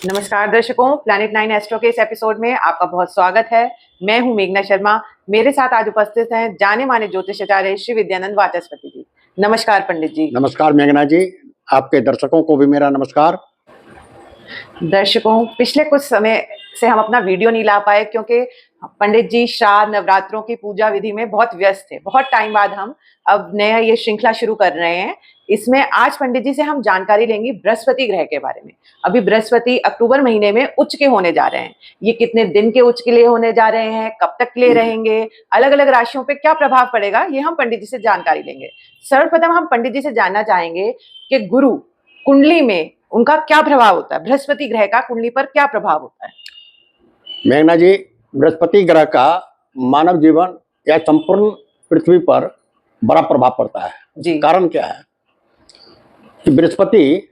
नमस्कार दर्शकों, planet 9 astro के इस एपिसोड में आपका बहुत स्वागत है। मैं हूं मेघना शर्मा। मेरे साथ आज उपस्थित हैं जाने माने ज्योतिषाचार्य श्री विद्यानंद वाचस्पति जी। नमस्कार पंडित जी। नमस्कार मेघना जी, आपके दर्शकों को भी मेरा नमस्कार। दर्शकों, पिछले कुछ समय से हम अपना वीडियो नहीं ला पाए क्योंकि पंडित जी श्राद्ध नवरात्रों की पूजा विधि में बहुत व्यस्त थे। बहुत टाइम बाद हम अब नया ये श्रृंखला शुरू कर रहे हैं। इसमें आज पंडित जी से हम जानकारी लेंगे बृहस्पति ग्रह के बारे में। अभी बृहस्पति अक्टूबर महीने में उच्च के होने जा रहे हैं। ये कितने दिन के उच्च के लिए होने जा रहे हैं, कब तक के लिए रहेंगे, अलग अलग राशियों पे क्या प्रभाव पड़ेगा, ये हम पंडित जी से जानकारी लेंगे। सर्वप्रथम हम पंडित जी से जानना चाहेंगे कि गुरु कुंडली में उनका क्या प्रभाव होता है, बृहस्पति ग्रह का कुंडली पर क्या प्रभाव होता है। मेघना जी, बृहस्पति ग्रह का मानव जीवन या संपूर्ण पृथ्वी पर बड़ा प्रभाव पड़ता है जी। कारण क्या है कि बृहस्पति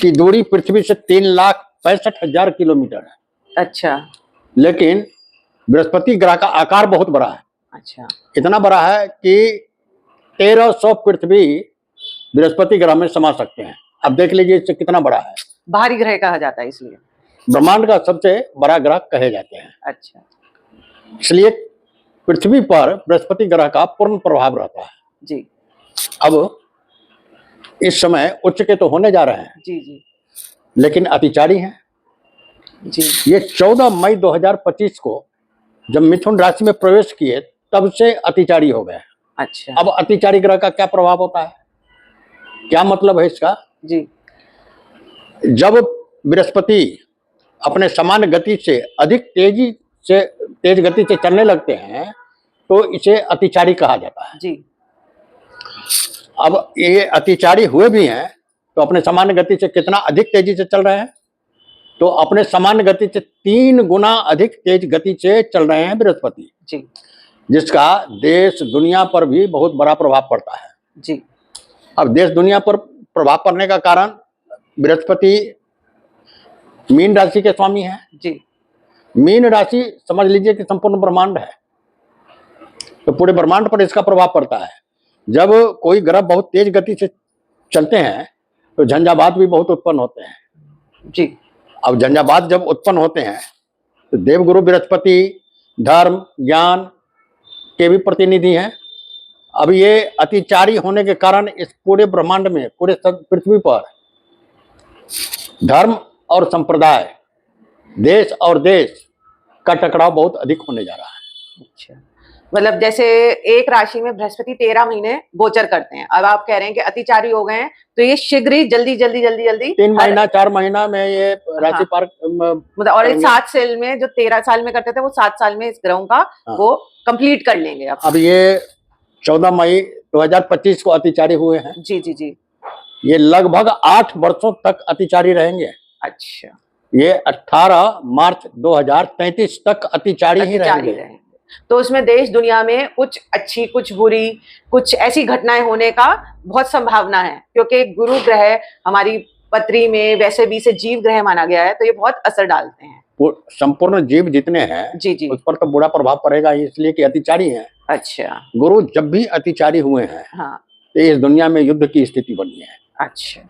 की दूरी पृथ्वी से 3,65,000 किलोमीटर है। अच्छा। लेकिन बृहस्पति ग्रह का आकार बहुत बड़ा है। अच्छा। इतना बड़ा है कि 1300 पृथ्वी बृहस्पति ग्रह में समा सकते हैं। अब देख लीजिए इससे कितना बड़ा है। भारी ग्रह कहा जाता है, इसलिए ब्रह्मांड का सबसे बड़ा ग्रह कहे जाते हैं। अच्छा। इसलिए पृथ्वी पर बृहस्पति ग्रह का पूर्ण प्रभाव रहता है जी। अब इस समय उच्च के तो होने जा रहे हैं जी जी, लेकिन अतिचारी हैं जी। ये 14 मई 2025 को जब मिथुन राशि में प्रवेश किए तब से अतिचारी हो गए। अच्छा। अब अतिचारी ग्रह का क्या प्रभाव होता है, क्या मतलब है इसका जी। जब बृहस्पति अपने सामान्य गति से अधिक तेज गति से चलने लगते हैं तो इसे अतिचारी कहा जाता है जी। अब ये अतिचारी हुए भी हैं तो अपने सामान्य गति से कितना अधिक तेजी से चल रहे हैं, तो अपने सामान्य गति से 3 गुना अधिक तेज गति से चल रहे हैं बृहस्पति जी, जिसका देश दुनिया पर भी बहुत बड़ा प्रभाव पड़ता है जी। अब देश दुनिया पर प्रभाव पड़ने का कारण बृहस्पति मीन राशि के स्वामी हैं जी। मीन राशि समझ लीजिए कि संपूर्ण ब्रह्मांड है, तो पूरे ब्रह्मांड पर इसका प्रभाव पड़ता है। जब कोई ग्रह बहुत तेज गति से चलते हैं तो झंझावात भी बहुत उत्पन्न होते हैं जी। अब झंझावात जब उत्पन्न होते हैं तो देवगुरु बृहस्पति धर्म ज्ञान के भी प्रतिनिधि हैं। अब ये अतिचारी होने के कारण इस पूरे ब्रह्मांड में, पूरे पृथ्वी पर धर्म और संप्रदाय, देश और देश का टकराव बहुत अधिक होने जा रहा है। अच्छा, मतलब जैसे एक राशि में बृहस्पति 13 महीने गोचर करते हैं, अब आप कह रहे हैं कि अतिचारी हो गए हैं तो ये शीघ्र ही जल्दी 3 महीना 4 महीना में ये राशि पार मतलब, और 7 साल में जो 13 साल में करते थे वो 7 साल में इस ग्रहों का वो कंप्लीट कर लेंगे। अब ये 14 मई 2025 को अतिचारी हुए हैं। जी जी जी। ये लगभग 8 वर्षों तक अतिचारी रहेंगे। अच्छा। ये 18 मार्च 2033 तक अतिचारी ही रहेंगे। तो उसमें देश दुनिया में कुछ अच्छी, कुछ बुरी, कुछ ऐसी घटनाएं होने का बहुत संभावना है क्योंकि गुरु ग्रह हमारी पत्री में वैसे भी से जीव ग्रह माना गया है, तो ये बहुत असर डालते हैं। संपूर्ण जीव जितने हैं जी जी, उस पर तो बुरा प्रभाव पड़ेगा इसलिए कि अतिचारी हैं। अच्छा। गुरु जब भी अतिचारी हुए हैं हाँ, तो इस दुनिया में युद्ध की स्थिति बनी है। अच्छा।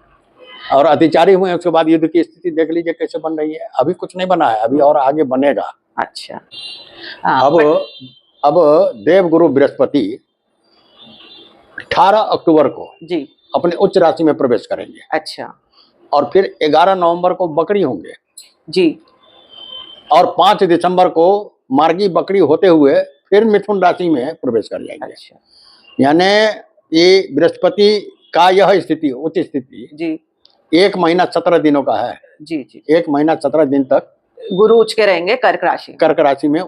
और अतिचारी हुए हैं उसके बाद युद्ध की स्थिति देख लीजिए कैसे बन रही है। अभी कुछ नहीं बना है, अभी और आगे बनेगा। अच्छा। हाँ, अब देवगुरु बृहस्पति 18 अक्टूबर को जी अपने उच्च राशि में प्रवेश करेंगे। अच्छा। और फिर 11 नवंबर को बकरी होंगे जी, और 5 दिसंबर को मार्गी बकरी होते हुए फिर मिथुन राशि में प्रवेश कर जाएंगे। अच्छा। यानी ये बृहस्पति का यह स्थिति, उच्च स्थिति जी 1 महीना 17 दिनों का है। जी जी, 1 महीना 17 दिन तक गुरु उच्च के रहेंगे कर्क राशि में।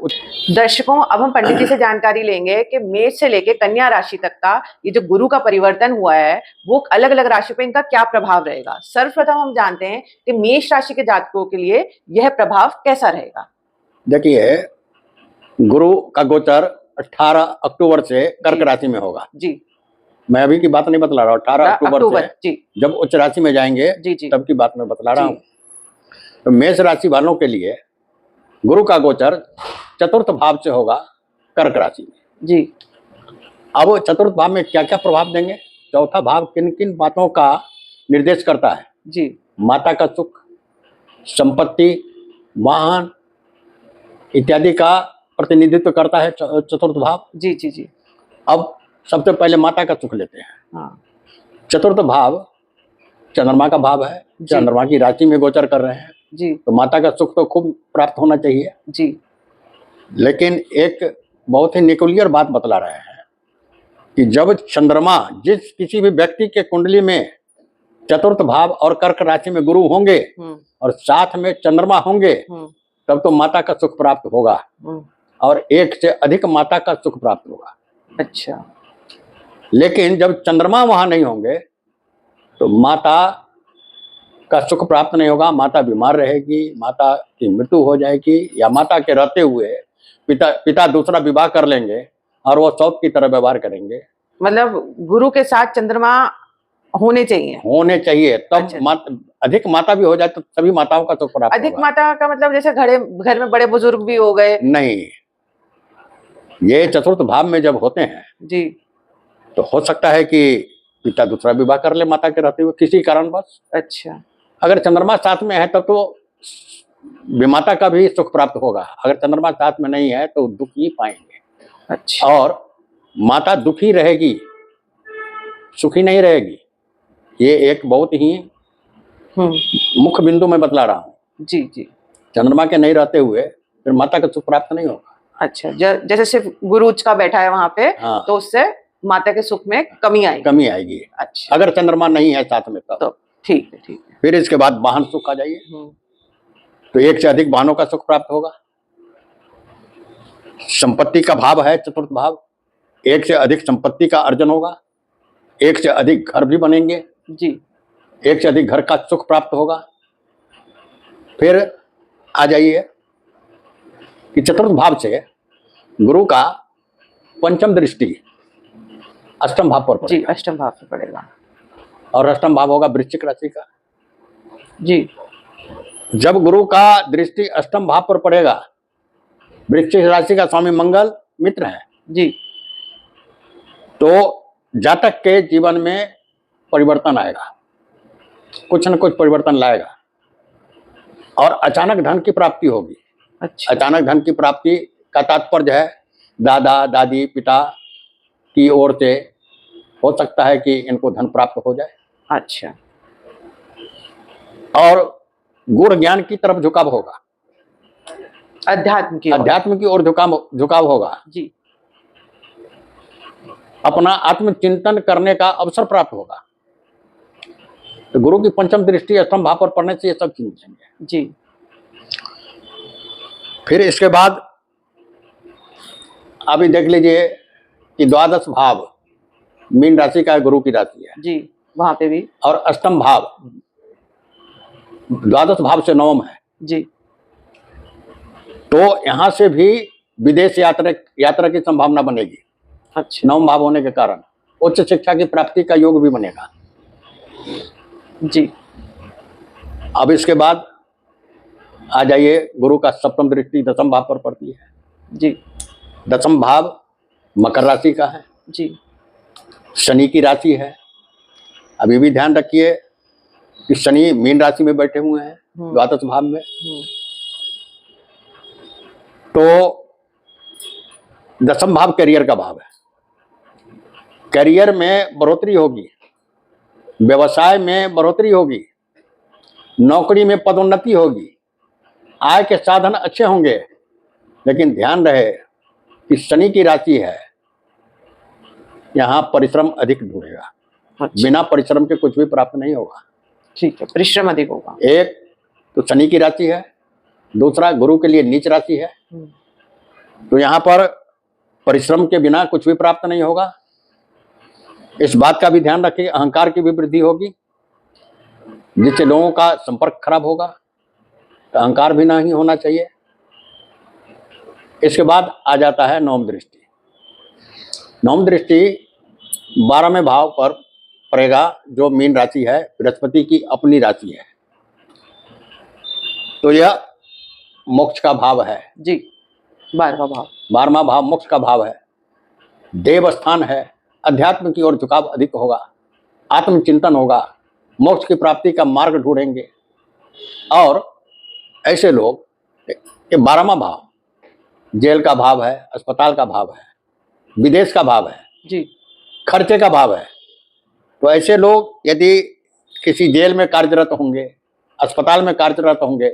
दर्शकों, अब हम पंडित जी से जानकारी लेंगे कि मेष से लेके कन्या राशि तक का ये जो गुरु का परिवर्तन हुआ है वो अलग अलग राशि पे इनका क्या प्रभाव रहेगा। सर्वप्रथम हम जानते हैं कि मेष राशि के जातकों के लिए यह प्रभाव कैसा रहेगा। देखिए, गुरु का गोचर 18 अक्टूबर से कर्क राशि में होगा जी। मैं अभी की बात नहीं बतला रहा हूँ, 18 अक्टूबर से जी जब उच्च राशि में जाएंगे जी जी तब की बात मैं बतला रहा हूँ। तो मेष राशि वालों के लिए गुरु का गोचर चतुर्थ भाव से होगा कर्क राशि में जी। अब चतुर्थ भाव में क्या क्या प्रभाव देंगे, चौथा भाव किन किन बातों का निर्देश करता है जी। माता का सुख, संपत्ति, वाहन इत्यादि का प्रतिनिधित्व करता है चतुर्थ भाव। जी जी जी। अब सबसे पहले माता का सुख लेते हैं। हाँ। चतुर्थ भाव चंद्रमा का भाव है, चंद्रमा की राशि में गोचर कर रहे हैं जी। तो माता का सुख तो खूब प्राप्त होना चाहिए जी। लेकिन एक बहुत ही निकुलियर बात बतला रहे हैं कि जब चंद्रमा जिस किसी भी व्यक्ति के कुंडली में चतुर्थ भाव और कर्क राशि में गुरु होंगे और साथ में चंद्रमा होंगे तब तो माता का सुख प्राप्त होगा और एक से अधिक माता का सुख प्राप्त होगा। अच्छा। लेकिन जब चंद्रमा वहां नहीं होंगे तो माता का सुख प्राप्त नहीं होगा, माता बीमार रहेगी, माता की मृत्यु हो जाएगी या माता के रहते हुए पिता दूसरा विवाह कर लेंगे और वो सौत की तरह व्यवहार करेंगे। मतलब गुरु के साथ चंद्रमा होने चाहिए तब। अच्छा। अधिक माता भी हो जाए तो सभी माताओं का सुख प्राप्त अधिक माता का मतलब जैसे घर में बड़े बुजुर्ग भी हो गए? नहीं, ये चतुर्थ भाव में जब होते हैं जी तो हो सकता है कि पिता दूसरा विवाह कर ले माता के रहते हुए किसी कारणवश। अच्छा। अगर चंद्रमा साथ में है तब तो विमाता का भी सुख प्राप्त होगा, अगर चंद्रमा साथ में नहीं है तो दुख ही पाएंगे। अच्छा। और माता दुखी रहेगी, सुखी नहीं रहेगी। ये एक बहुत ही मुख्य बिंदु में बतला रहा हूँ। जी जी। चंद्रमा के नहीं रहते हुए फिर माता का सुख प्राप्त नहीं होगा। अच्छा। जैसे सिर्फ गुरु का बैठा है वहां पे। हाँ। तो उससे माता के सुख में कमी आएगी। अच्छा। अगर चंद्रमा नहीं है साथ में तब तो ठीक है। फिर इसके बाद वाहन सुख आ जाइए तो एक से अधिक वाहनों का सुख प्राप्त होगा। संपत्ति का भाव है चतुर्थ भाव, एक से अधिक संपत्ति का अर्जन होगा, एक से अधिक घर भी बनेंगे जी, एक से अधिक घर का सुख प्राप्त होगा। फिर आ जाइए कि चतुर्थ भाव से गुरु का पंचम दृष्टि अष्टम भाव पर जी, अष्टम भाव पर पड़ेगा और अष्टम भाव होगा वृश्चिक राशि का। जी, जब गुरु का दृष्टि अष्टम भाव पर पड़ेगा, वृश्चिक राशि का स्वामी मंगल मित्र है जी, तो जातक के जीवन में परिवर्तन आएगा, कुछ न कुछ परिवर्तन लाएगा और अचानक धन की प्राप्ति होगी। अच्छा। अचानक धन की प्राप्ति का तात्पर्य है दादा दादी पिता की ओर से हो सकता है कि इनको धन प्राप्त हो जाए। अच्छा। और गुण ज्ञान की तरफ झुकाव होगा, अध्यात्म की ओर झुकाव होगा जी। अपना आत्मचिंतन करने का अवसर प्राप्त होगा। तो गुरु की पंचम दृष्टि अष्टम भाव पर पड़ने से ये सब चीज मिलेंगे जी। फिर इसके बाद अभी देख लीजिए कि द्वादश भाव मीन राशि का गुरु की राशि है जी, वहां पे भी, और अष्टम भाव द्वादश भाव से नवम है जी। तो यहां से भी विदेश यात्रा की संभावना बनेगी। अच्छा। नवम भाव होने के कारण उच्च शिक्षा की प्राप्ति का योग भी बनेगा जी। अब इसके बाद आ जाइए गुरु का सप्तम दृष्टि दसम भाव पर पड़ती है जी। दसम भाव मकर राशि का है जी, शनि की राशि है। अभी भी ध्यान रखिए कि शनि मीन राशि में बैठे हुए हैं द्वादश भाव में, तो दसम भाव करियर का भाव है। करियर में बढ़ोतरी होगी, व्यवसाय में बढ़ोतरी होगी, नौकरी में पदोन्नति होगी, आय के साधन अच्छे होंगे। लेकिन ध्यान रहे कि शनि की राशि है, यहाँ परिश्रम अधिक ढूंढेगा। अच्छा। बिना परिश्रम के कुछ भी प्राप्त नहीं होगा। ठीक है, परिश्रम अधिक होगा। एक तो शनि की राशि है, दूसरा गुरु के लिए नीच राशि है, तो यहाँ पर परिश्रम के बिना कुछ भी प्राप्त नहीं होगा। इस बात का भी ध्यान रखिए अहंकार की भी वृद्धि होगी, जिससे लोगों का संपर्क खराब होगा, तो अहंकार भी नहीं होना चाहिए। इसके बाद आ जाता है नवम दृष्टि। नवम दृष्टि 12वें भाव पर पड़ेगा जो मीन राशि है, बृहस्पति की अपनी राशि है, तो यह मोक्ष का भाव है जी। 12वां भाव मोक्ष का भाव है, देव स्थान है। अध्यात्म की ओर झुकाव अधिक होगा, आत्मचिंतन होगा, मोक्ष की प्राप्ति का मार्ग ढूंढेंगे और ऐसे लोग, ये 12वां भाव, जेल का भाव है, अस्पताल का भाव है, विदेश का भाव है जी, खर्चे का भाव है। तो ऐसे लोग यदि किसी जेल में कार्यरत होंगे, अस्पताल में कार्यरत होंगे,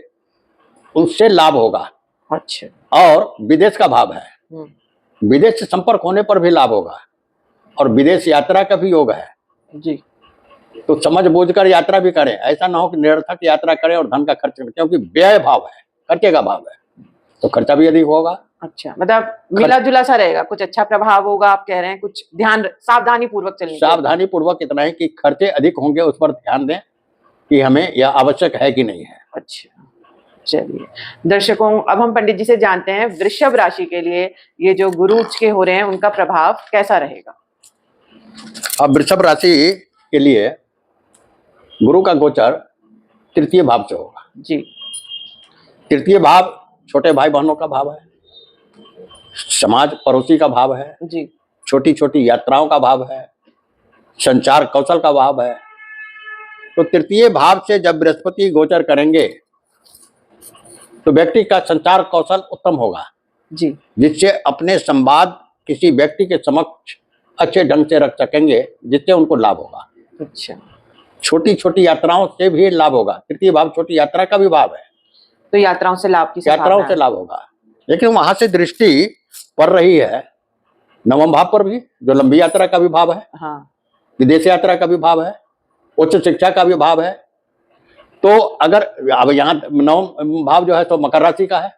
उनसे लाभ होगा। अच्छा। और विदेश का भाव है, विदेश से संपर्क होने पर भी लाभ होगा, और विदेश यात्रा का भी योग है जी। तो समझ बूझ कर यात्रा भी करें, ऐसा ना हो कि निरर्थक यात्रा करें और धन का खर्च करें, क्योंकि व्यय भाव है, खर्चे का भाव है, तो खर्चा भी अधिक होगा। अच्छा, मतलब मिला जुला सा रहेगा, कुछ अच्छा प्रभाव होगा आप कह रहे हैं, कुछ ध्यान सावधानी पूर्वक चलनी, सावधानी पूर्वक इतना है कि खर्चे अधिक होंगे, उस पर ध्यान दें कि हमें यह आवश्यक है कि नहीं है। अच्छा, चलिए दर्शकों, अब हम पंडित जी से जानते हैं वृषभ राशि के लिए ये जो गुरु उच्च के हो रहे हैं उनका प्रभाव कैसा रहेगा। अब वृषभ राशि के लिए गुरु का गोचर तृतीय भाव से होगा जी। तृतीय भाव छोटे भाई बहनों का भाव है, समाज पड़ोसी का भाव है जी, छोटी छोटी यात्राओं का भाव है, संचार कौशल का भाव है। तो तृतीय भाव से जब बृहस्पति गोचर करेंगे तो व्यक्ति का संचार कौशल उत्तम होगा जी, जिससे अपने संवाद किसी व्यक्ति के समक्ष अच्छे ढंग से रख सकेंगे, जिससे उनको लाभ होगा। अच्छा, छोटी छोटी यात्राओं से भी लाभ होगा। तृतीय भाव छोटी यात्रा का भी भाव है, तो यात्राओं से लाभ की यात्राओं से लाभ होगा। लेकिन वहां से दृष्टि पड़ रही है नवम भाव पर भी, जो लंबी यात्रा का भी भाव है, हाँ, विदेश यात्रा का भी भाव है, उच्च शिक्षा का भी भाव है। तो अगर अब यहाँ नवम भाव जो है तो मकर राशि का है,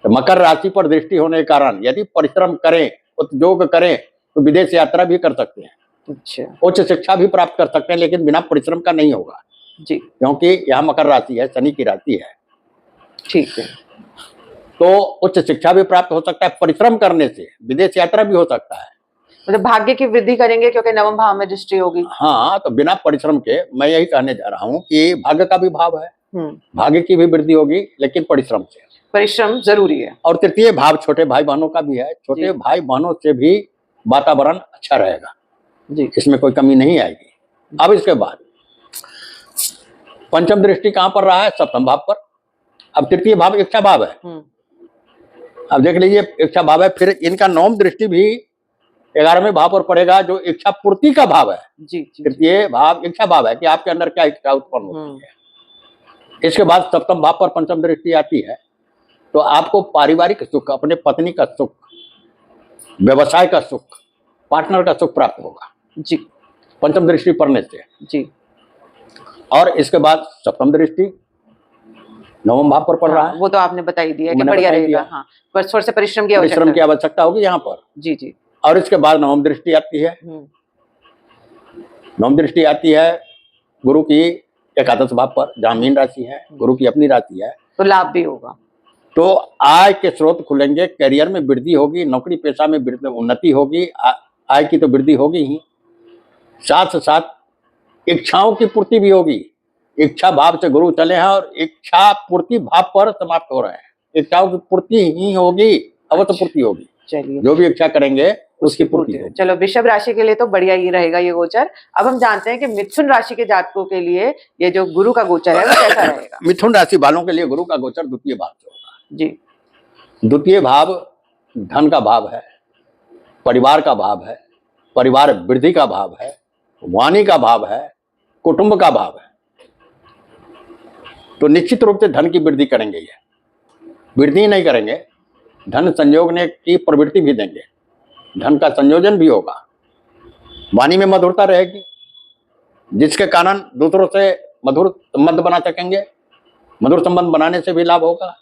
तो मकर राशि पर दृष्टि होने के कारण यदि परिश्रम करें, उद्योग करें, तो विदेश यात्रा भी कर सकते हैं। अच्छा, उच्च शिक्षा भी प्राप्त कर सकते हैं, लेकिन बिना परिश्रम का नहीं होगा जी, क्योंकि यहाँ मकर राशि है, शनि की राशि है। ठीक है। तो उच्च शिक्षा भी प्राप्त हो सकता है, परिश्रम करने से विदेश यात्रा भी हो सकता है। मतलब भाग्य की वृद्धि करेंगे क्योंकि नवम भाव में दृष्टि होगी। हाँ, तो बिना परिश्रम के मैं यही कहने जा रहा हूँ कि भाग्य का भी भाव है, भाग्य की भी वृद्धि होगी, लेकिन परिश्रम से, परिश्रम जरूरी है। और तृतीय भाव छोटे भाई बहनों का भी है, छोटे भाई बहनों से भी वातावरण अच्छा रहेगा जी, इसमें कोई कमी नहीं आएगी। अब इसके बाद पंचम दृष्टि कहां पर रहा है? सप्तम भाव पर। अब तृतीय भाव इच्छा भाव है, अब देख लीजिए इच्छा भाव है, फिर इनका नवम दृष्टि भी 11वें भाव पर पड़ेगा, जो इच्छा पूर्ति का भाव है जी। तृतीय भाव इच्छा भाव है कि आपके अंदर क्या इच्छा उत्पन्न होती है। इसके बाद सप्तम भाव पर पंचम दृष्टि आती है, तो आपको पारिवारिक सुख, अपने पत्नी का सुख, व्यवसाय का सुख, पार्टनर का सुख प्राप्त होगा जी, पंचम दृष्टि पड़ने से जी। और इसके बाद सप्तम दृष्टि नवम भाव पर पड़ रहा है, वो तो आपने बता ही दिया कि बढ़िया रहेगा। हाँ, पर थोड़ा सा परिश्रम की आवश्यकता होगी यहाँ पर जी जी। और इसके बाद नवम दृष्टि आती है, नवम दृष्टि आती है गुरु की एकादश भाव पर, जहाँ मीन राशि है, गुरु की अपनी राशि है, तो लाभ भी होगा। तो आय के स्रोत खुलेंगे, करियर में वृद्धि होगी, नौकरी पेशा में उन्नति होगी, आय की तो वृद्धि होगी ही, साथ साथ इच्छाओं की पूर्ति भी होगी। इच्छा भाव से गुरु चले हैं और इच्छा पूर्ति भाव पर समाप्त हो रहे हैं, इच्छाओं की पूर्ति ही होगी, अवश्य पूर्ति होगी। चलिए, जो भी इच्छा करेंगे उसकी पूर्ति होगी। चलो, वृषभ राशि के लिए तो बढ़िया ही रहेगा ये गोचर। अब हम जानते हैं कि मिथुन राशि के जातकों के लिए ये जो गुरु का गोचर है वो कैसा रहेगा। मिथुन राशि वालों के लिए गुरु का गोचर द्वितीय भाव से होगा जी। द्वितीय भाव धन का भाव है, परिवार का भाव है, परिवार वृद्धि का भाव है, वाणी का भाव है, कुटुंब का भाव है। तो निश्चित रूप से धन की वृद्धि करेंगे, ये वृद्धि नहीं करेंगे, धन संयोगने की प्रवृत्ति भी देंगे, धन का संयोजन भी होगा, वाणी में मधुरता रहेगी, जिसके कारण दूसरों से मधुर संबंध बना सकेंगे, मधुर संबंध बनाने से भी लाभ होगा।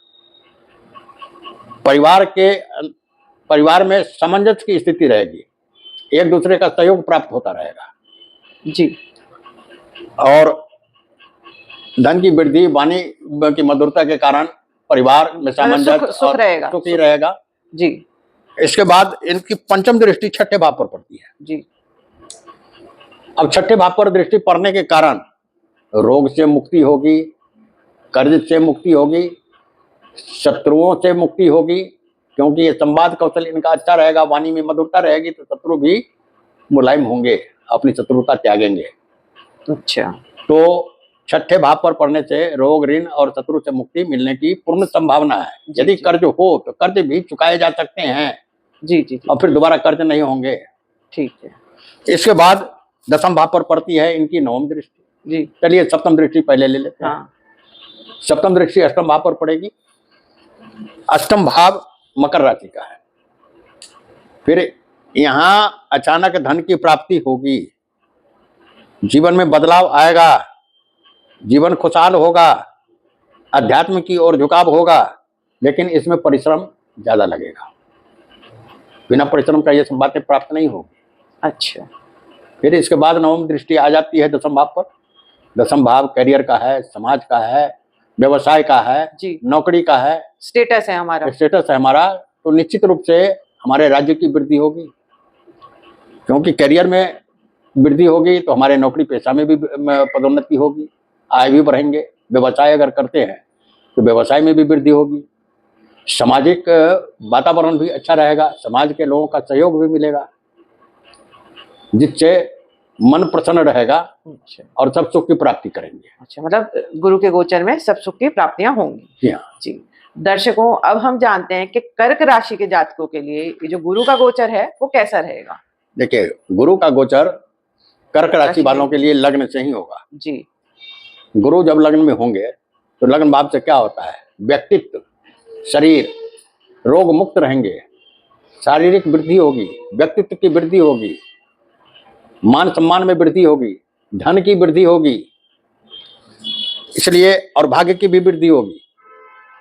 परिवार में सामंजस्य की स्थिति रहेगी, एक दूसरे का सहयोग प्राप्त होता रहेगा जी। और धन की वृद्धि, वाणी की मधुरता के कारण परिवार में सामंजस्य सुख रहेगा, सुखी रहेगा जी। इसके बाद इनकी पंचम दृष्टि छठे भाव पर पड़ती है जी। अब छठे भाव पर दृष्टि पड़ने के कारण रोग से मुक्ति होगी, कर्ज से मुक्ति होगी, शत्रुओं से मुक्ति होगी, क्योंकि ये संवाद कौशल इनका अच्छा रहेगा, वाणी में मधुरता रहेगी, तो शत्रु भी मुलायम होंगे, अपनी शत्रुता त्यागेंगे। अच्छा। तो छठे भाव पर पड़ने से रोग, ऋण और शत्रु से मुक्ति मिलने की पूर्ण संभावना है। यदि कर्ज हो तो कर्ज भी चुकाए जा सकते हैं। जी जी, और फिर दोबारा कर्ज नहीं होंगे। ठीक है। इसके बाद दसम भाव पर पड़ती है इनकी नवम दृष्टि। जी, चलिए सप्तम दृष्टि पहले ले लेते हैं। हाँ। सप्तम दृष्टि अष्टम भाव पर पड़ेगी। अष्टम भाव मकर राशि का है। फिर यहां अचानक धन की प्राप्ति होगी, जीवन में बदलाव आएगा, जीवन खुशहाल होगा, अध्यात्म की ओर झुकाव होगा, लेकिन इसमें परिश्रम ज्यादा लगेगा। बिना परिश्रम का ये सब बातें प्राप्त नहीं होगी। अच्छा। फिर इसके बाद नवम दृष्टि आ जाती है दसम भाव पर। दसम भाव करियर का है, समाज का है, व्यवसाय का है, जी, नौकरी का है, स्टेटस है हमारा। स्टेटस है हमारा। तो निश्चित रूप से हमारे राज्य की वृद्धि होगी, क्योंकि करियर में वृद्धि होगी तो हमारे नौकरी पेशा में भी पदोन्नति होगी, आय भी बढ़ेंगे। व्यवसाय अगर करते हैं तो व्यवसाय में भी वृद्धि होगी। सामाजिक वातावरण भी अच्छा रहेगा, समाज के लोगों का सहयोग भी मिलेगा, जिससे मन प्रसन्न रहेगा। अच्छा। और सब सुख की प्राप्ति करेंगे। अच्छा, मतलब गुरु के गोचर में सब सुख की प्राप्तियां होंगी। जी हाँ जी। दर्शकों, अब हम जानते हैं कि कर्क राशि के जातकों के लिए ये जो गुरु का गोचर है वो कैसा रहेगा। देखिए, गुरु का गोचर कर्क राशि वालों के लिए लग्न से ही होगा। जी। गुरु जब लग्न में होंगे तो लग्न भाव से क्या होता है, व्यक्तित्व, शरीर रोग मुक्त रहेंगे, शारीरिक वृद्धि होगी, व्यक्तित्व की वृद्धि होगी, मान सम्मान में वृद्धि होगी, धन की वृद्धि होगी, इसलिए और भाग्य की भी वृद्धि होगी,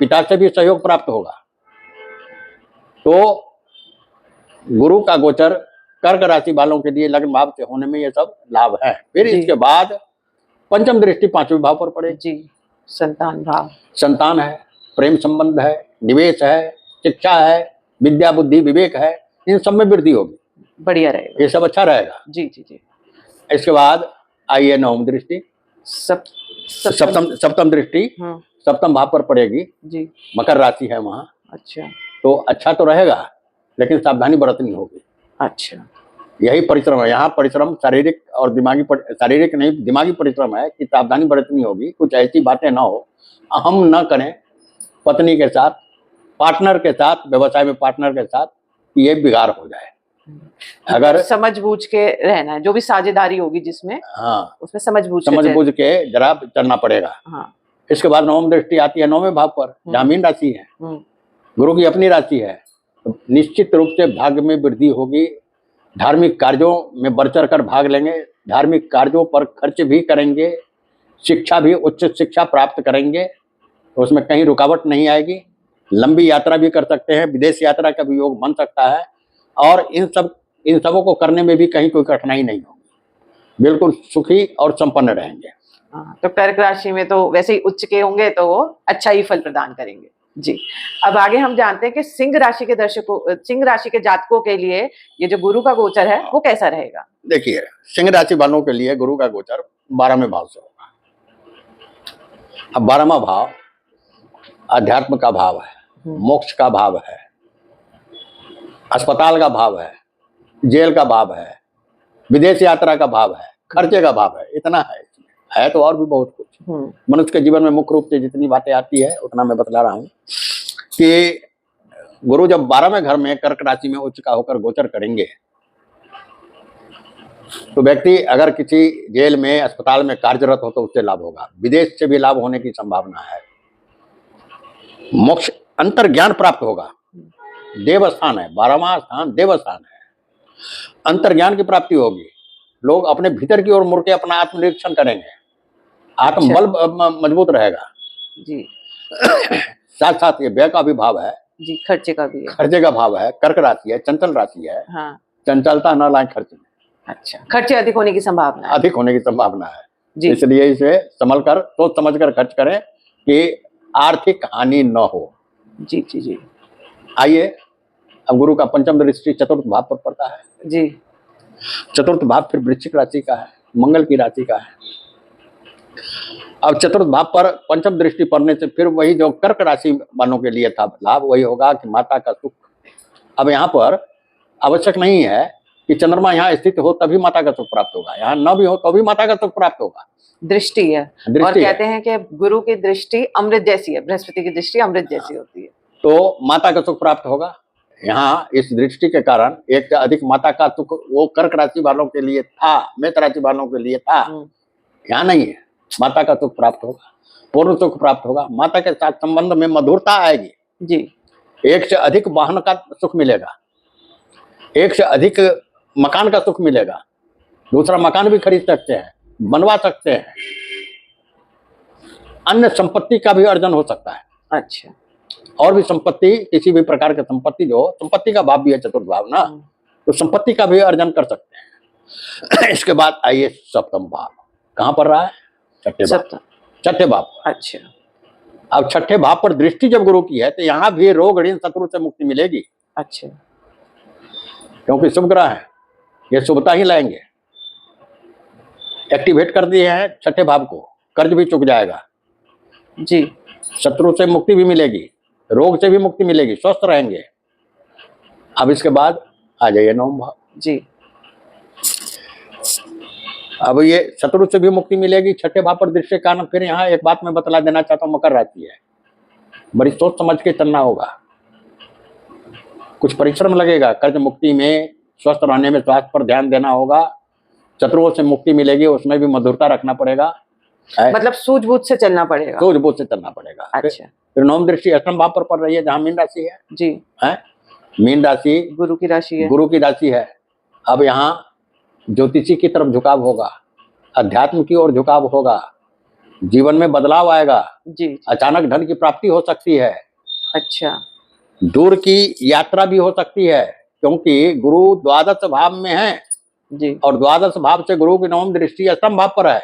पिता से भी सहयोग प्राप्त होगा। तो गुरु का गोचर कर्क राशि वालों के लिए लग्न भाव से होने में ये सब लाभ है। फिर इसके बाद पंचम दृष्टि पांचवें भाव पर पड़े। जी, संतान भाव। संतान है, प्रेम संबंध है, निवेश है, शिक्षा है, विद्या बुद्धि विवेक है, इन सब में वृद्धि होगी। बढ़िया रहेगा, ये सब अच्छा रहेगा। जी जी जी। इसके बाद आइए नवम दृष्टि, सप्तम दृष्टि सप्तम भाव पर पड़ेगी। जी, मकर राशि है वहाँ। अच्छा, तो अच्छा तो रहेगा, लेकिन सावधानी बरतनी होगी। अच्छा, यही परिश्रम है यहाँ। परिश्रम शारीरिक और दिमागी, शारीरिक नहीं दिमागी परिश्रम है कि सावधानी बरतनी होगी। कुछ ऐसी बातें ना हो, अहम न करें पत्नी के साथ, पार्टनर के साथ, व्यवसाय में पार्टनर के साथ, ये बिगाड़ हो जाए। अगर समझ बूझ के रहना है, जो भी साझेदारी होगी जिसमें, हाँ, उसमें समझ बूझ के जरा चलना पड़ेगा। हाँ। इसके बाद नवम दृष्टि आती है नौवें भाव पर, जहाँ मीन राशि है, गुरु की अपनी राशि है। तो निश्चित रूप से भाग्य में वृद्धि होगी, धार्मिक कार्यों में बढ़ चढ़ कर भाग लेंगे, धार्मिक कार्यों पर खर्च भी करेंगे, शिक्षा भी उच्च शिक्षा प्राप्त करेंगे, तो उसमें कहीं रुकावट नहीं आएगी। लंबी यात्रा भी कर सकते हैं, विदेश यात्रा का भी योग बन सकता है, और इन सबों को करने में भी कहीं कोई कठिनाई नहीं होगी, बिल्कुल सुखी और संपन्न रहेंगे। तो कर्क राशि में तो वैसे ही उच्च के होंगे तो वो अच्छा ही फल प्रदान करेंगे। जी, अब आगे हम जानते हैं कि सिंह राशि के दर्शकों, सिंह राशि के जातकों के लिए ये जो गुरु का गोचर है वो कैसा रहेगा। देखिए, सिंह राशि वालों के लिए गुरु का गोचर 12वें भाव से होगा। अब 12वां भाव अध्यात्म का भाव है, मोक्ष का भाव है, अस्पताल का भाव है, जेल का भाव है, विदेश यात्रा का भाव है, खर्चे का भाव है। इतना है इसमें, है तो और भी बहुत कुछ। मनुष्य के जीवन में मुख्य रूप से जितनी बातें आती है उतना मैं बतला रहा हूँ कि गुरु जब 12वें घर में कर्क राशि में उच्च का होकर गोचर करेंगे तो व्यक्ति अगर किसी जेल में, अस्पताल में कार्यरत हो तो उससे लाभ होगा, विदेश से भी लाभ होने की संभावना है, मोक्ष अंतर ज्ञान प्राप्त होगा। देव स्थान है, 12वां स्थान देव स्थान है, अंतर ज्ञान की प्राप्ति होगी। लोग अपने भीतर की ओर मुड़ के अपना आत्मनिरीक्षण करेंगे, आत्मबल मजबूत रहेगा। जी, साथ साथ ये व्यय का भी भाव है। जी, खर्चे का भी है। खर्चे का भाव है, कर्क राशि है, चंचल राशि है। हाँ। चंचलता न लाए खर्च में। अच्छा, खर्चे अधिक होने की संभावना है। अधिक होने की संभावना है, इसलिए इसे संभल कर, सोच समझ कर खर्च करें कि आर्थिक हानि न हो। जी जी जी। आइए, अब गुरु का पंचम दृष्टि चतुर्थ भाव पर पड़ता है। जी, चतुर्थ भाव फिर वृश्चिक राशि का है, मंगल की राशि का है। अब चतुर्थ भाव पर पंचम दृष्टि पड़ने से फिर वही जो कर्क राशि वालों के लिए था लाभ, वही होगा कि माता का सुख। अब यहाँ पर आवश्यक नहीं है कि चंद्रमा यहाँ स्थित हो तभी माता का सुख प्राप्त होगा, यहाँ न भी हो तो भी माता का सुख प्राप्त होगा। दृष्टि है। और कहते हैं कि गुरु की दृष्टि अमृत जैसी है, बृहस्पति की दृष्टि अमृत जैसी होती है, तो माता का सुख प्राप्त होगा। यहाँ इस दृष्टि के कारण एक से अधिक माता का सुख वो कर्क राशि वालों के लिए था, मेष राशि वालों के लिए था, यहाँ नहीं है। माता का सुख प्राप्त होगा, पूर्ण सुख प्राप्त होगा, माता के साथ संबंध में मधुरता आएगी जी। एक से अधिक वाहन का सुख मिलेगा, एक से अधिक मकान का सुख मिलेगा, दूसरा मकान भी खरीद सकते हैं, बनवा सकते हैं, अन्य संपत्ति का भी अर्जन हो सकता है। अच्छा, और भी संपत्ति, किसी भी प्रकार की संपत्ति, जो संपत्ति का भाव भी है चतुर्थ भाव ना, तो संपत्ति का भी अर्जन कर सकते हैं। इसके बाद आइए सप्तम भाव, कहाँ पर रहा है? छठे भाव। अच्छा, अब छठे भाव पर दृष्टि जब गुरु की है तो यहाँ भी रोग ऋण शत्रु से मुक्ति मिलेगी। अच्छा, क्योंकि शुभ ग्रह है, ये शुभता ही लाएंगे। एक्टिवेट कर दिए हैं छठे भाव को, कर्ज भी चुक जाएगा जी, शत्रु से मुक्ति भी मिलेगी, रोग से भी मुक्ति मिलेगी, स्वस्थ रहेंगे। अब इसके बाद आ जाइए नवम भाव जी। अब ये शत्रु से भी मुक्ति मिलेगी छठे भाव पर दृष्टि के कारण। फिर यहाँ एक बात मैं बतला देना चाहता हूँ, मकर राशि है, बड़ी सोच समझ के चलना होगा, कुछ परिश्रम लगेगा, कर्ज मुक्ति में, स्वस्थ रहने में, स्वास्थ्य पर ध्यान देना होगा, शत्रुओं से मुक्ति मिलेगी, उसमें भी मधुरता रखना पड़ेगा, मतलब सूझबूझ से चलना पड़ेगा, सूझबूझ से चलना पड़ेगा। अच्छा, फिर नवम दृष्टि अष्टम भाव पर पड़ रही है, जहाँ मीन राशि है जी, है मीन राशि गुरु की राशि है, गुरु की राशि है। अब यहाँ ज्योतिषी की तरफ झुकाव होगा, अध्यात्म की ओर झुकाव होगा, जीवन में बदलाव आएगा जी, अचानक धन की प्राप्ति हो सकती है। अच्छा, दूर की यात्रा भी हो सकती है, क्योंकि गुरु द्वादश भाव में है जी, और द्वादश भाव से गुरु की नवम दृष्टि अष्टम भाव पर है,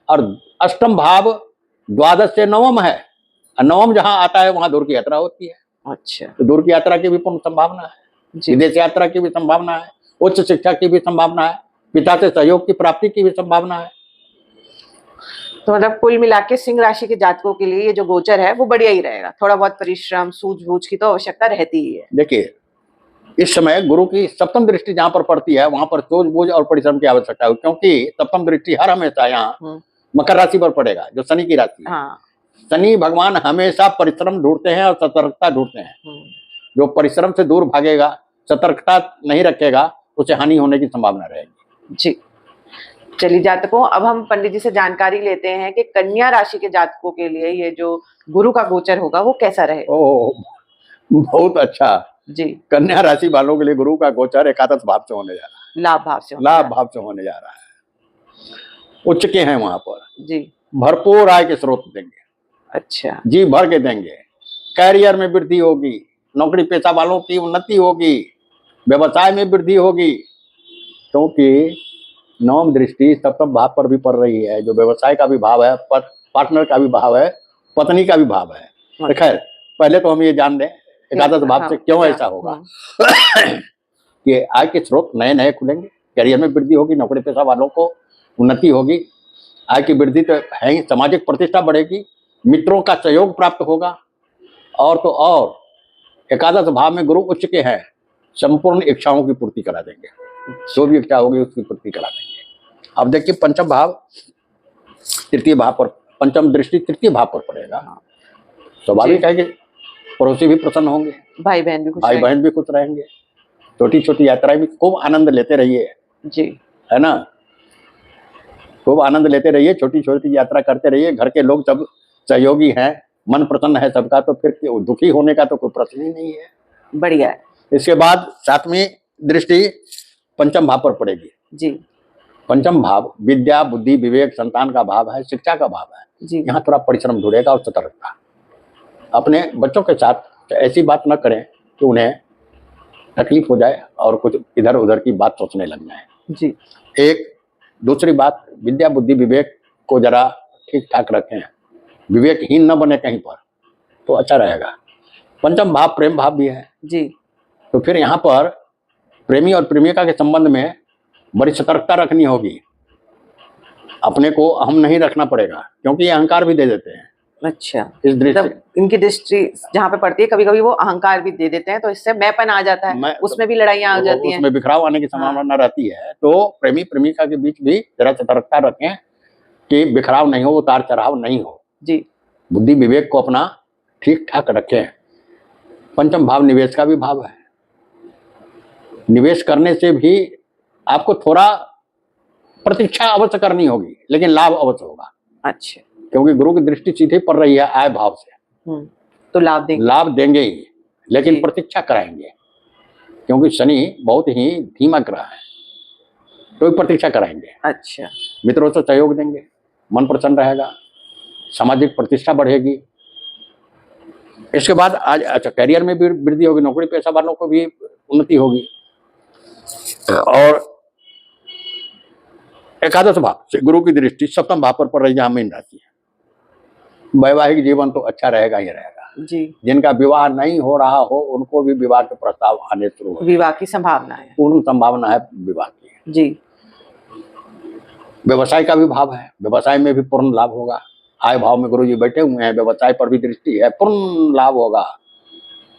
और अष्टम भाव द्वादश से नवम है, और नवम जहां आता है वहां दूर की यात्रा होती है। अच्छा, तो दूर की यात्रा की भी पूर्ण संभावना है, विदेश यात्रा की भी संभावना है, उच्च शिक्षा की भी संभावना है, पिता से सहयोग की प्राप्ति की भी संभावना है। तो मतलब कुल मिला के सिंह राशि के जातकों के लिए ये जो गोचर है वो बढ़िया ही रहेगा, थोड़ा बहुत परिश्रम सूझबूझ की तो आवश्यकता रहती ही है। देखिए इस समय गुरु की सप्तम दृष्टि जहां पर पड़ती है वहां पर सूझबूझ और परिश्रम की आवश्यकता है, क्योंकि सप्तम दृष्टि हर हमेशा यहाँ मकर राशि पर पड़ेगा, जो शनि की राशि है। शनि भगवान हमेशा परिश्रम ढूंढते हैं और सतर्कता ढूंढते हैं। जो परिश्रम से दूर भागेगा, सतर्कता नहीं रखेगा, उसे हानि होने की संभावना रहेगी। जी, चलिए जातकों, अब हम पंडित जी से जानकारी लेते हैं कि कन्या राशि के जातकों के लिए ये जो गुरु का गोचर होगा वो कैसा रहेगा। बहुत अच्छा जी। कन्या राशि वालों के लिए गुरु का गोचर एकादश भाव से होने जा रहा है, लाभ भाव से होने जा रहा है। उच्च के हैं वहां पर जी, भरपूर आय के स्रोत देंगे। अच्छा, जी भर के देंगे, कैरियर में वृद्धि होगी, नौकरी पेशा वालों की उन्नति होगी, व्यवसाय में वृद्धि होगी, क्योंकि नवम दृष्टि सप्तम भाव पर भी पड़ रही है, जो व्यवसाय का भी भाव है, पार्टनर का भी भाव है, पत्नी का भी भाव है। तो खैर पहले तो हम ये जान लें एकादश भाव से क्यों ऐसा होगा कि आय के स्रोत नए नए खुलेंगे, करियर में वृद्धि होगी, नौकरी पेशा वालों को उन्नति होगी, आय की वृद्धि तो है ही, सामाजिक प्रतिष्ठा बढ़ेगी, मित्रों का सहयोग प्राप्त होगा, और तो और एकादश भाव में गुरु उच्च के हैं, संपूर्ण इच्छाओं की पूर्ति करा देंगे, जो भी इच्छा होगी उसकी पूर्ति करा देंगे। अब देखिए पंचम भाव तृतीय भाव पर, पंचम दृष्टि तृतीय भाव पर पड़ेगा, स्वाभाविक है कि पड़ोसी भी प्रसन्न होंगे, भाई बहन भी खुश रहेंगे, छोटी छोटी यात्राएं भी खूब आनंद लेते रहिए जी, है ना, खूब आनंद लेते रहिए, छोटी छोटी यात्रा करते रहिए, घर के लोग सब सहयोगी हैं, मन प्रसन्न है सबका, तो फिर दुखी होने का तो कोई प्रश्न ही नहीं है। बढ़िया है। इसके बाद सातवीं दृष्टि पंचम भाव पर पड़ेगी जी। पंचम भाव विद्या बुद्धि विवेक संतान का भाव है, शिक्षा का भाव है जी। यहाँ थोड़ा परिश्रम ढूंढेगा और सतर्कता। अपने बच्चों के साथ ऐसी बात न करें कि उन्हें तकलीफ हो जाए और कुछ इधर उधर की बात सोचने लग जाए जी। एक दूसरी बात, विद्या बुद्धि विवेक को जरा ठीक ठाक रखें, विवेकहीन न बने कहीं पर, तो अच्छा रहेगा। पंचम भाव प्रेम भाव भी है जी, तो फिर यहाँ पर प्रेमी और प्रेमिका के संबंध में बड़ी सतर्कता रखनी होगी, अपने को अहम नहीं रखना पड़ेगा, क्योंकि ये अहंकार भी दे देते हैं, अच्छा, इस दृष्टि इनकी दृष्टि जहाँ पे पड़ती है, कभी कभी वो अहंकार भी दे देते हैं, तो इससे मैंपन आ जाता है, उसमें भी लड़ाइयाँ आ जाती हैं, उसमें बिखराव आने की संभावना रहती है। तो प्रेमी प्रेमिका के बीच भी जरा सतर्कता रखें कि बिखराव नहीं हो, उतार चढ़ाव नहीं हो जी। बुद्धि विवेक को अपना ठीक ठाक रखें। पंचम भाव निवेश का भी भाव है। निवेश करने से भी आपको थोड़ा प्रतीक्षा अवश्य करनी होगी, लेकिन लाभ अवश्य होगा। अच्छा, क्योंकि गुरु की दृष्टि सीधे पड़ रही है आय भाव से, तो लाभ देंगे ही, लेकिन प्रतीक्षा कराएंगे, क्योंकि शनि बहुत ही धीमा ग्रह है, तो प्रतीक्षा कराएंगे। अच्छा, मित्रों से सहयोग देंगे, मन प्रसन्न रहेगा, सामाजिक प्रतिष्ठा बढ़ेगी। इसके बाद आज अच्छा करियर में भी वृद्धि होगी, नौकरी पेशा वालों को भी उन्नति होगी। और एकादश भाव से गुरु की दृष्टि सप्तम भाव पर पड़ रही, जहां मीन राशि है। वैवाहिक जीवन तो अच्छा रहेगा ही रहेगा जी। जिनका विवाह नहीं हो रहा हो उनको भी विवाह के प्रस्ताव आने शुरू हो, विवाह की संभावना है, पूर्ण संभावना है विवाह की जी। व्यवसाय का भी भाव है, व्यवसाय में भी पूर्ण लाभ होगा। आय भाव में गुरु जी बैठे हुए हैं, व्यवसाय पर भी दृष्टि है, पूर्ण लाभ होगा।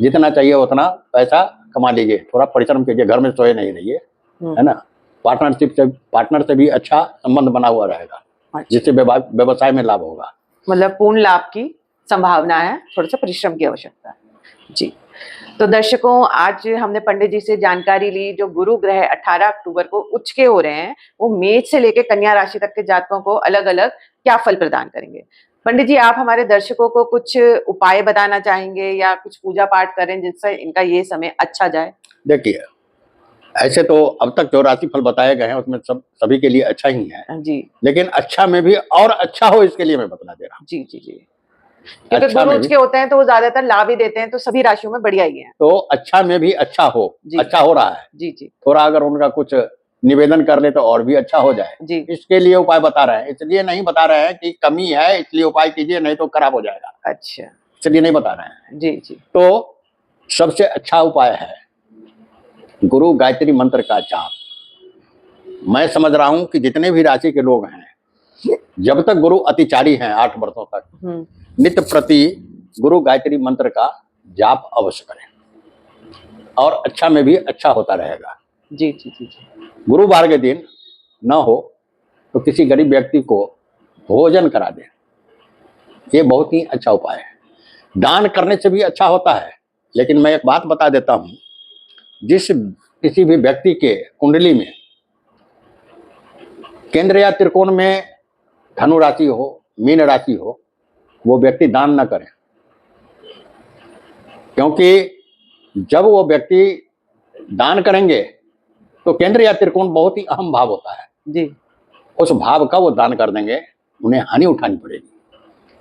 जितना चाहिए उतना पैसा कमा लीजिए, थोड़ा परिश्रम कीजिए, घर में सोए नहीं रहिए, है ना। पार्टनर से भी अच्छा संबंध बना हुआ रहेगा, जिससे व्यवसाय में लाभ होगा। मतलब पूर्ण लाभ की संभावना है, थोड़ा सा परिश्रम की आवश्यकता है जी। तो दर्शकों, आज हमने पंडित जी से जानकारी ली, जो गुरु ग्रह 18 अक्टूबर को उच्च के हो रहे हैं, वो मेष से लेकर कन्या राशि तक के जातकों को अलग अलग क्या फल प्रदान करेंगे। पंडित जी, आप हमारे दर्शकों को कुछ उपाय बताना चाहेंगे या कुछ पूजा पाठ करें जिससे इनका ये समय अच्छा जाए? देखिए, ऐसे तो अब तक जो राशि फल बताए गए हैं उसमें सभी के लिए अच्छा ही है जी, लेकिन अच्छा में भी और अच्छा हो इसके लिए मैं बतला दे रहा हूँ। जी जी जी, क्योंकि अच्छा गुरु के होते हैं तो वो ज्यादातर लाभ ही देते हैं, तो सभी राशियों में बढ़िया ही है। तो अच्छा में भी अच्छा हो, अच्छा हो रहा है जी जी, थोड़ा अगर उनका कुछ निवेदन कर ले तो और भी अच्छा हो जाए जी। इसके लिए उपाय बता रहे हैं, इसलिए नहीं बता रहे हैं कि कमी है इसलिए उपाय कीजिए, नहीं तो खराब हो जाएगा। अच्छा, इसलिए नहीं बता रहे हैं जी जी। तो सबसे अच्छा उपाय है गुरु गायत्री मंत्र का जाप। मैं समझ रहा हूं कि जितने भी राशि के लोग हैं, जब तक गुरु अतिचारी हैं 8 वर्षों तक, नित्य प्रति गुरु गायत्री मंत्र का जाप अवश्य करें और अच्छा में भी अच्छा होता रहेगा। जी जी जी जी। गुरुवार के दिन न हो तो किसी गरीब व्यक्ति को भोजन करा दें, ये बहुत ही अच्छा उपाय है। दान करने से भी अच्छा होता है, लेकिन मैं एक बात बता देता हूं, जिस किसी भी व्यक्ति के कुंडली में केंद्र या त्रिकोण में धनु राशि हो, मीन राशि हो, वो व्यक्ति दान न करें, क्योंकि जब वो व्यक्ति दान करेंगे तो केंद्र या त्रिकोण बहुत ही अहम भाव होता है जी, उस भाव का वो दान कर देंगे, उन्हें हानि उठानी पड़ेगी।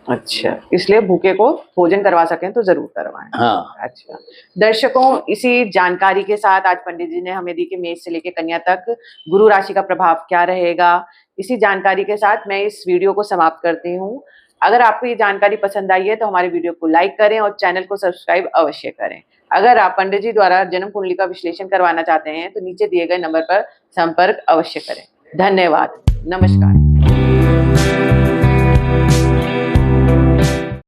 अच्छा, इसलिए भूखे को भोजन करवा सकें तो जरूर करवाएं। हाँ। अच्छा दर्शकों, इसी जानकारी के साथ आज पंडित जी ने हमें दी कि मेष से लेकर कन्या तक गुरु राशि का प्रभाव क्या रहेगा। इसी जानकारी के साथ मैं इस वीडियो को समाप्त करती हूँ। अगर आपको ये जानकारी पसंद आई है तो हमारे वीडियो को लाइक करें और चैनल को सब्सक्राइब अवश्य करें। अगर आप पंडित जी द्वारा जन्म कुंडली का विश्लेषण करवाना चाहते हैं तो नीचे दिए गए नंबर पर संपर्क अवश्य करें। धन्यवाद, नमस्कार।